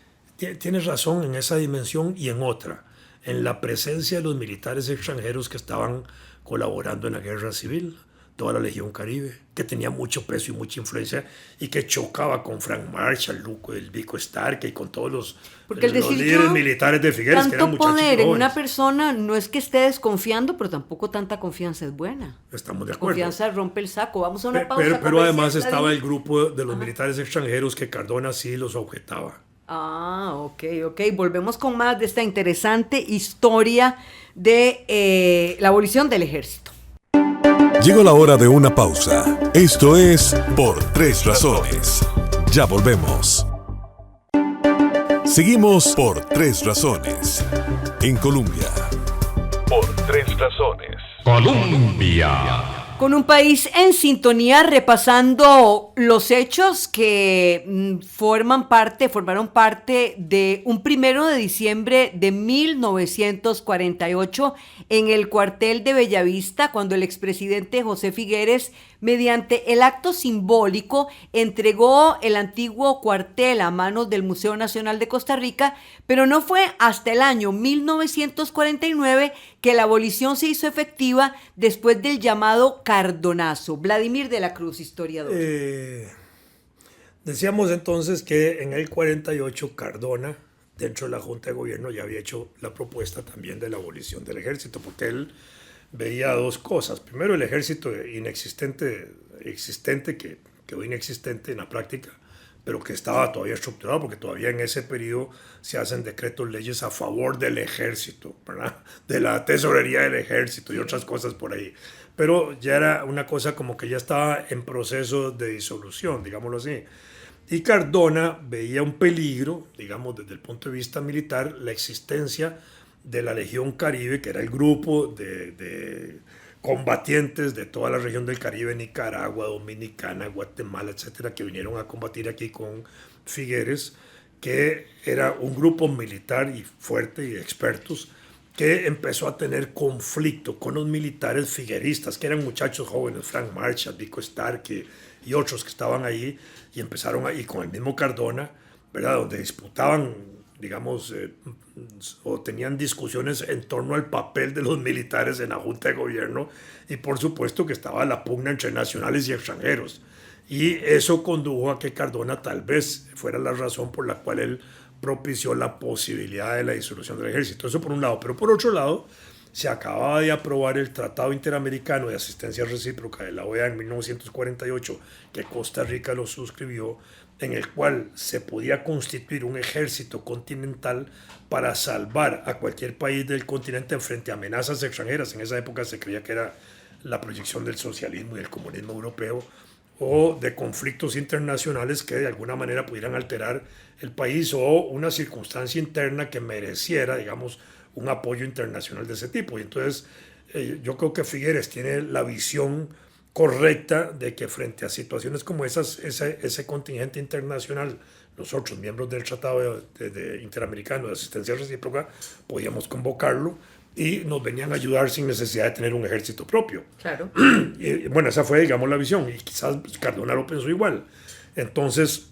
tienes razón en esa dimensión y en otra, en la presencia de los militares extranjeros que estaban colaborando en la guerra civil, toda la Legión Caribe, que tenía mucho peso y mucha influencia y que chocaba con Frank Marshall, el Vico Stark y con todos los líderes militares de Figueres, que eran muchachos jóvenes. Tanto poder en una persona no es que esté desconfiando, pero tampoco tanta confianza es buena. Estamos de acuerdo. Confianza rompe el saco. Vamos a una pausa. Pero además estaba el grupo de los militares extranjeros que Cardona sí los objetaba. Ok. Volvemos con más de esta interesante historia de la abolición del ejército. Llegó la hora de una pausa. Esto es Por Tres Razones. Ya volvemos. Seguimos por Tres Razones. En Colombia. Por Tres Razones. Colombia. Con un país en sintonía, repasando los hechos que formaron parte de un 1 de diciembre de 1948 en el cuartel de Bellavista, cuando el expresidente José Figueres, mediante el acto simbólico, entregó el antiguo cuartel a manos del Museo Nacional de Costa Rica, pero no fue hasta el año 1949 que la abolición se hizo efectiva después del llamado Cardonazo. Vladimir de la Cruz, historiador. Decíamos entonces que en el 48 Cardona, dentro de la Junta de Gobierno, ya había hecho la propuesta también de la abolición del ejército, porque él veía dos cosas. Primero, el ejército existente, que quedó inexistente en la práctica, pero que estaba todavía estructurado, porque todavía en ese periodo se hacen decretos, leyes a favor del ejército, ¿verdad?, de la tesorería del ejército y otras cosas por ahí. Pero ya era una cosa como que ya estaba en proceso de disolución, digámoslo así. Y Cardona veía un peligro, digamos, desde el punto de vista militar, la existencia de la Legión Caribe, que era el grupo de combatientes de toda la región del Caribe, Nicaragua, Dominicana, Guatemala, etcétera, que vinieron a combatir aquí con Figueres, que era un grupo militar y fuerte y de expertos, que empezó a tener conflicto con los militares figueristas, que eran muchachos jóvenes, Frank Marshall, Vico Stark y otros que estaban ahí, y empezaron ahí con el mismo Cardona, ¿verdad?, donde disputaban, digamos, o tenían discusiones en torno al papel de los militares en la Junta de Gobierno, y por supuesto que estaba la pugna entre nacionales y extranjeros. Y eso condujo a que Cardona tal vez fuera la razón por la cual él propició la posibilidad de la disolución del ejército. Eso por un lado. Pero por otro lado, se acababa de aprobar el Tratado Interamericano de Asistencia Recíproca de la OEA en 1948, que Costa Rica lo suscribió, en el cual se podía constituir un ejército continental para salvar a cualquier país del continente frente a amenazas extranjeras. En esa época se creía que era la proyección del socialismo y del comunismo europeo, o de conflictos internacionales que de alguna manera pudieran alterar el país, o una circunstancia interna que mereciera, digamos, un apoyo internacional de ese tipo. Y entonces yo creo que Figueres tiene la visión correcta de que frente a situaciones como esas, ese contingente internacional, nosotros, miembros del Tratado Interamericano de Asistencia Recíproca, podíamos convocarlo y nos venían a ayudar sin necesidad de tener un ejército propio. Claro. Y, bueno, esa fue, digamos, la visión, y quizás Cardona lo pensó igual. Entonces,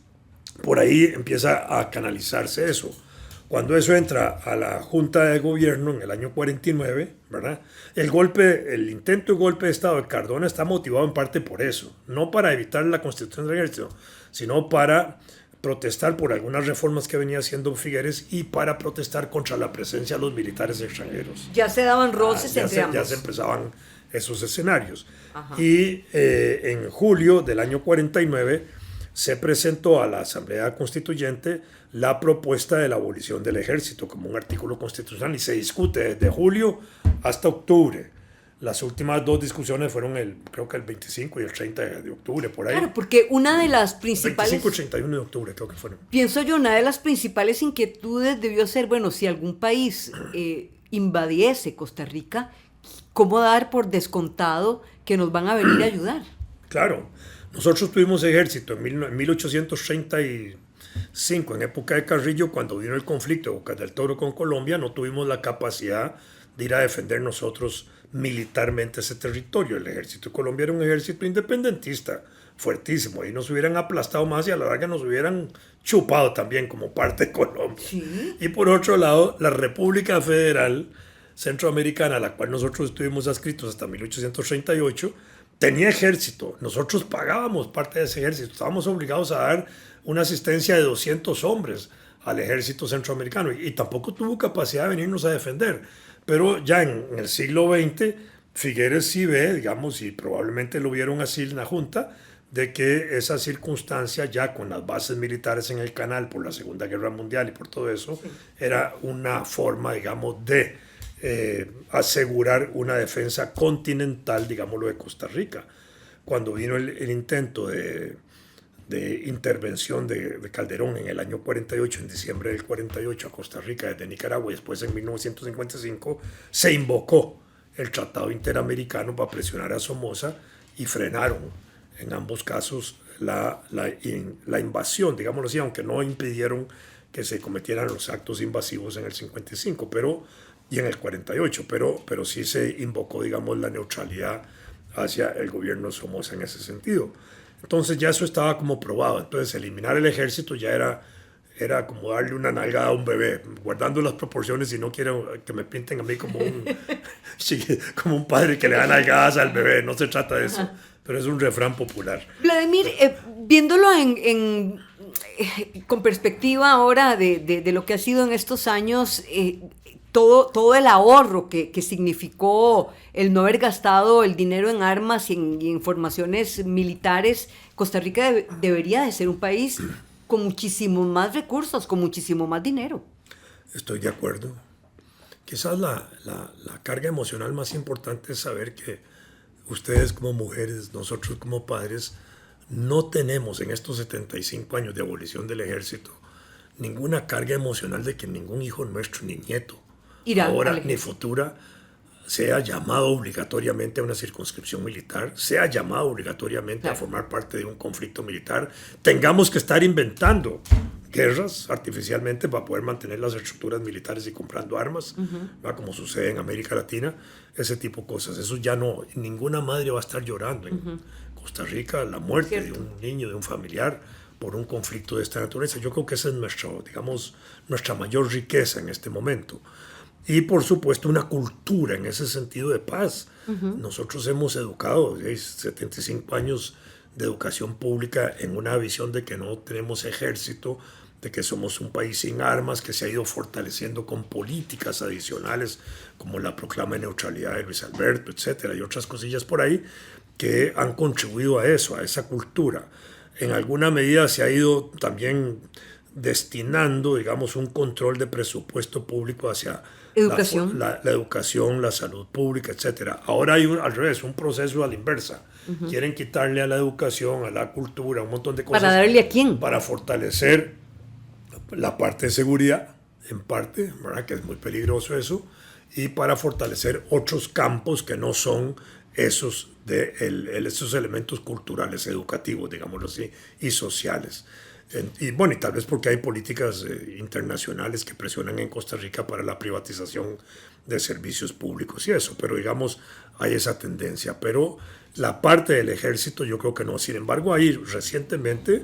por ahí empieza a canalizarse eso. Cuando eso entra a la Junta de Gobierno en el año 49, ¿verdad?, el intento de golpe de Estado de Cardona está motivado en parte por eso, no para evitar la constitución del ejército, sino para protestar por algunas reformas que venía haciendo Figueres y para protestar contra la presencia de los militares extranjeros. Ya se daban roces entre ambos. Ya se empezaban esos escenarios. Ajá. Y en julio del año 49 se presentó a la Asamblea Constituyente la propuesta de la abolición del ejército como un artículo constitucional y se discute desde julio hasta octubre. Las últimas 2 discusiones fueron creo que el 25 y el 30 de octubre, por ahí. Claro, porque una de las principales... 25 y 31 de octubre creo que fueron. Pienso yo, una de las principales inquietudes debió ser, bueno, si algún país invadiese Costa Rica, ¿cómo dar por descontado que nos van a venir a ayudar? Claro, nosotros tuvimos ejército en 1835, en época de Carrillo, cuando vino el conflicto de Bocas del Toro con Colombia, no tuvimos la capacidad de ir a defender nosotros militarmente ese territorio. El ejército de Colombia era un ejército independentista, fuertísimo, y nos hubieran aplastado más y a la larga nos hubieran chupado también como parte de Colombia. Sí. Y por otro lado, la República Federal Centroamericana, a la cual nosotros estuvimos adscritos hasta 1838, tenía ejército. Nosotros pagábamos parte de ese ejército. Estábamos obligados a dar una asistencia de 200 hombres al ejército centroamericano y tampoco tuvo capacidad de venirnos a defender. Pero ya en el siglo XX, Figueres sí ve, digamos, y probablemente lo vieron así en la Junta, de que esa circunstancia ya con las bases militares en el canal por la Segunda Guerra Mundial y por todo eso, era una forma, digamos, de asegurar una defensa continental, digámoslo, de Costa Rica. Cuando vino el intento de intervención de Calderón en el año 48, en diciembre del 48 a Costa Rica desde Nicaragua y después en 1955 se invocó el Tratado Interamericano para presionar a Somoza y frenaron en ambos casos la invasión, digámoslo así, aunque no impidieron que se cometieran los actos invasivos en el 55 y en el 48, pero sí se invocó, digamos, la neutralidad hacia el gobierno de Somoza en ese sentido. Entonces ya eso estaba como probado. Entonces eliminar el ejército ya era como darle una nalgada a un bebé, guardando las proporciones y no quiero que me pinten a mí como un padre que le da nalgadas al bebé. No se trata de eso, pero es un refrán popular. Vladimir, viéndolo con perspectiva ahora de lo que ha sido en estos años, todo el ahorro que significó el no haber gastado el dinero en armas y en formaciones militares, Costa Rica debería de ser un país con muchísimos más recursos, con muchísimo más dinero. Estoy de acuerdo. Quizás la carga emocional más importante es saber que ustedes como mujeres, nosotros como padres, no tenemos en estos 75 años de abolición del ejército ninguna carga emocional de que ningún hijo nuestro ni nieto ahora ni futura sea llamado obligatoriamente a una circunscripción militar, sea llamado obligatoriamente a formar parte de un conflicto militar, tengamos que estar inventando guerras artificialmente para poder mantener las estructuras militares y comprando armas, como sucede en América Latina, ese tipo de cosas. Eso ya no, ninguna madre va a estar llorando en Costa Rica la muerte de un niño, de un familiar, por un conflicto de esta naturaleza. Yo creo que esa es nuestra mayor riqueza en este momento. Y por supuesto una cultura en ese sentido de paz. Nosotros hemos educado 75 años de educación pública en una visión de que no tenemos ejército, de que somos un país sin armas, que se ha ido fortaleciendo con políticas adicionales como la proclama de neutralidad de Luis Alberto, etcétera, y otras cosillas por ahí que han contribuido a eso, a esa cultura. En alguna medida se ha ido también destinando, digamos, un control de presupuesto público hacia educación, la educación, la salud pública, etcétera. Ahora hay al revés, un proceso a la inversa. Quieren quitarle a la educación, a la cultura, un montón de cosas. ¿Para darle a quién? Para fortalecer la parte de seguridad, en parte, ¿verdad? Que es muy peligroso eso, y para fortalecer otros campos que no son esos elementos culturales, educativos, digámoslo así, y sociales. Y bueno, y tal vez porque hay políticas internacionales que presionan en Costa Rica para la privatización de servicios públicos y eso, pero digamos, hay esa tendencia. Pero la parte del ejército yo creo que no. Sin embargo, ahí recientemente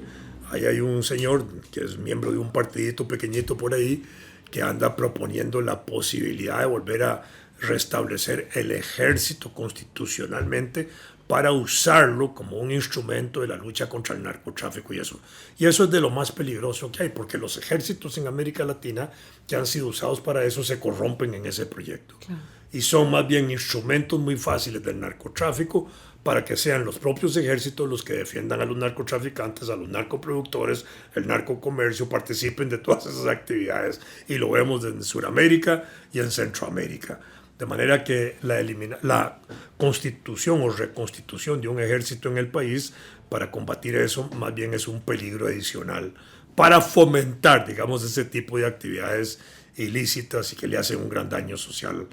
hay un señor que es miembro de un partidito pequeñito por ahí que anda proponiendo la posibilidad de volver a restablecer el ejército constitucionalmente para usarlo como un instrumento de la lucha contra el narcotráfico y eso. Y eso es de lo más peligroso que hay, porque los ejércitos en América Latina que han sido usados para eso se corrompen en ese proyecto. Claro. Y son más bien instrumentos muy fáciles del narcotráfico para que sean los propios ejércitos los que defiendan a los narcotraficantes, a los narcoproductores, el narcocomercio, participen de todas esas actividades. Y lo vemos en Sudamérica y en Centroamérica. De manera que la constitución o reconstitución de un ejército en el país para combatir eso más bien es un peligro adicional para fomentar, digamos, ese tipo de actividades ilícitas y que le hacen un gran daño social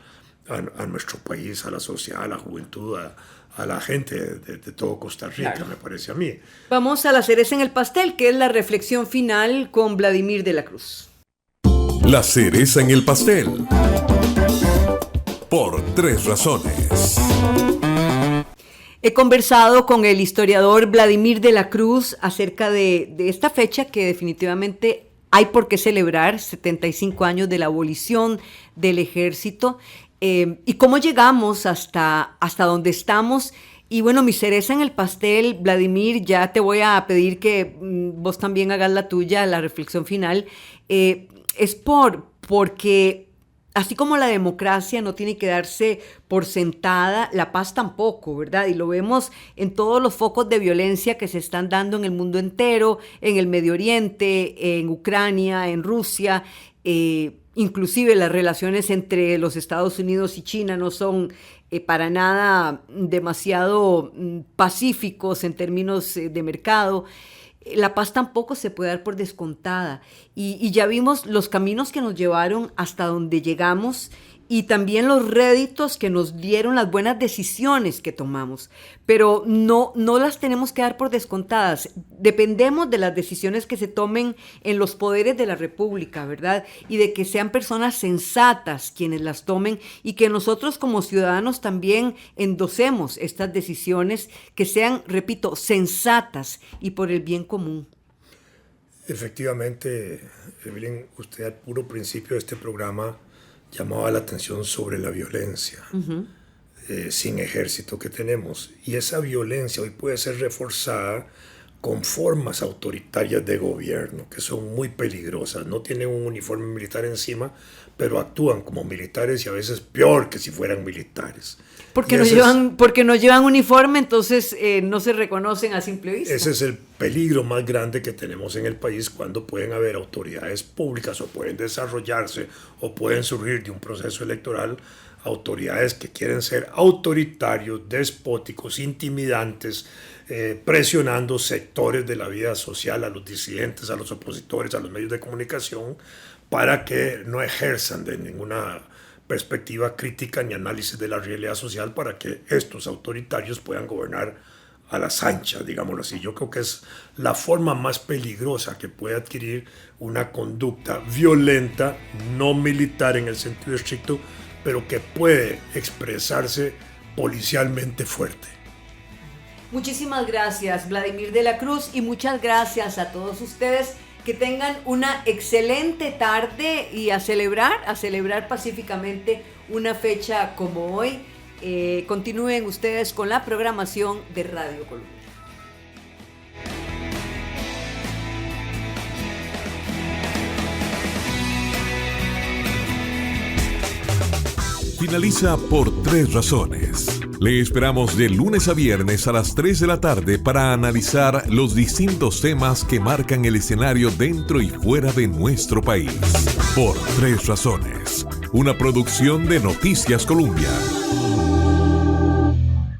a nuestro país, a la sociedad, a la juventud, a la gente de todo Costa Rica, claro. Me parece a mí. Vamos a la cereza en el pastel, que es la reflexión final con Vladimir de la Cruz. La cereza en el pastel. Por 3 razones. He conversado con el historiador Vladimir de la Cruz acerca de esta fecha que definitivamente hay por qué celebrar, 75 años de la abolición del ejército, y cómo llegamos hasta donde estamos. Y bueno, mi cereza en el pastel, Vladimir, ya te voy a pedir que vos también hagas la tuya, la reflexión final, es porque así como la democracia no tiene que darse por sentada, la paz tampoco, ¿verdad? Y lo vemos en todos los focos de violencia que se están dando en el mundo entero, en el Medio Oriente, en Ucrania, en Rusia. Inclusive las relaciones entre los Estados Unidos y China no son para nada demasiado pacíficos en términos de mercado. La paz tampoco se puede dar por descontada y ya vimos los caminos que nos llevaron hasta donde llegamos y también los réditos que nos dieron las buenas decisiones que tomamos, pero no las tenemos que dar por descontadas. Dependemos de las decisiones que se tomen en los poderes de la República, ¿verdad? Y de que sean personas sensatas quienes las tomen y que nosotros como ciudadanos también endosemos estas decisiones que sean, repito, sensatas y por el bien común. Efectivamente, Evelyn, usted al puro principio de este programa llamaba la atención sobre la violencia sin ejército que tenemos. Y esa violencia hoy puede ser reforzada con formas autoritarias de gobierno que son muy peligrosas. No tienen un uniforme militar encima, pero actúan como militares y a veces peor que si fueran militares. Porque no llevan uniforme, entonces no se reconocen a simple vista. Ese es el peligro más grande que tenemos en el país cuando pueden haber autoridades públicas o pueden desarrollarse o pueden surgir de un proceso electoral autoridades que quieren ser autoritarios, despóticos, intimidantes, presionando sectores de la vida social, a los disidentes, a los opositores, a los medios de comunicación, para que no ejerzan de ninguna perspectiva crítica ni análisis de la realidad social para que estos autoritarios puedan gobernar a las anchas, digámoslo así. Yo creo que es la forma más peligrosa que puede adquirir una conducta violenta, no militar en el sentido estricto, pero que puede expresarse policialmente fuerte. Muchísimas gracias, Vladimir de la Cruz, y muchas gracias a todos ustedes. Que tengan una excelente tarde y a celebrar pacíficamente una fecha como hoy. Continúen ustedes con la programación de Radio Colombia. Finaliza por 3 razones. Le esperamos de lunes a viernes a las 3 de la tarde para analizar los distintos temas que marcan el escenario dentro y fuera de nuestro país. Por 3 razones. Una producción de Noticias Colombia.